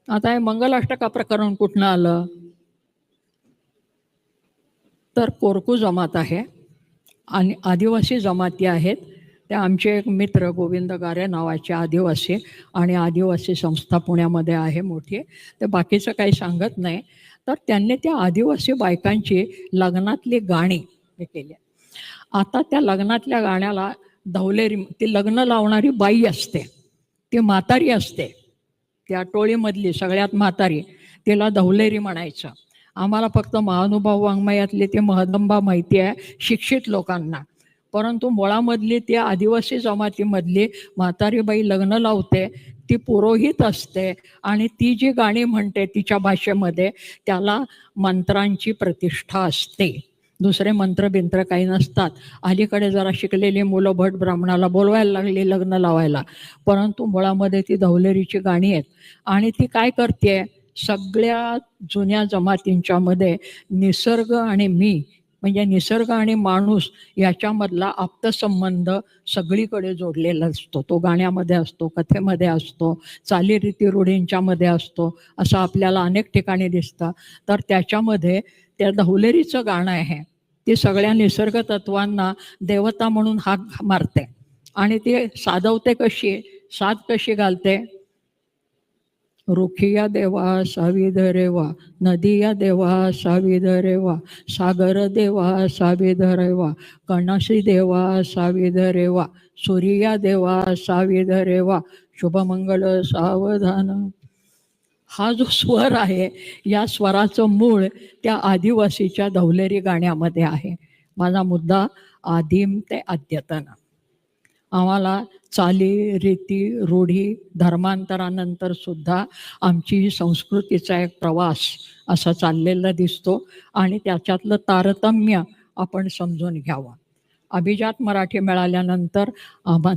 आता हे मंगलाष्टका प्रकरण कुठनं आलं? तर कोरकू जमात आहे आणि आदिवासी जमाती आहेत. त्या आमचे एक मित्र गोविंद गारे नावाचे आदिवासी, आणि आदिवासी संस्था पुण्यामध्ये आहे मोठी. ते बाकीचं काही सांगत नाही. तर त्यांनी त्या आदिवासी बायकांची लग्नातली गाणी हे केली. आता त्या लग्नातल्या गाण्याला धवलेरी, ती लग्न लावणारी बाई असते, ती म्हातारी असते, त्या टोळीमधली सगळ्यात म्हातारी, तिला धवलेरी म्हणायचं. आम्हाला फक्त महानुभाव वाङ्मयातली ती महदंबा माहिती आहे शिक्षित लोकांना, परंतु मुळामधली ती आदिवासी जमातीमधली म्हातारी बाई लग्न लावते, ती पुरोहित असते, आणि ती जी गाणी म्हणते तिच्या भाषेमध्ये त्याला मंत्रांची प्रतिष्ठा असते. दुसरे मंत्र बिंत्र काही नसतात. अलीकडे जरा शिकलेली मुलं भट ब्राह्मणाला बोलवायला लागली लग्न लावायला, परंतु मुळामध्ये ती धवलेरीची गाणी आहेत. आणि ती काय करते, सगळ्या जुन्या जमातींच्या मध्ये निसर्ग आणि मी, म्हणजे निसर्ग आणि माणूस याच्यामधला आप्तसंबंध सगळीकडे जोडलेला असतो. तो गाण्यामध्ये असतो, कथेमध्ये असतो, चालीरीती रूढींच्या मध्ये असतो, असं आपल्याला अनेक ठिकाणी दिसतं. तर त्याच्यामध्ये त्या धवलेरीचं गाणं आहे, ती सगळ्या निसर्ग तत्वांना देवता म्हणून हाक मारते. आणि ती साधवते कशी, साथ कशी घालते, रुखिया देवा साविध रेवा, नदिया देवा साविध रेवा, सागर देवा साविध रेवा, कणसी देवा साविध रेवा, सूर्या देवा साविध रेवा, शुभमंगल सावधान. हा जो स्वर आहे, या स्वराचं मूळ त्या आदिवासीच्या धवलेरी गाण्यामध्ये आहे. माझा मुद्दा आदिम ते अद्यतन. आम्हाला चाली रीती रूढी धर्मांतरानंतर सुद्धा आमची ही संस्कृतीचा एक प्रवास असा चाललेला दिसतो, आणि त्याच्यातलं तारतम्य आपण समजून घ्यावं. अभिजात मराठी मिळाल्यानंतर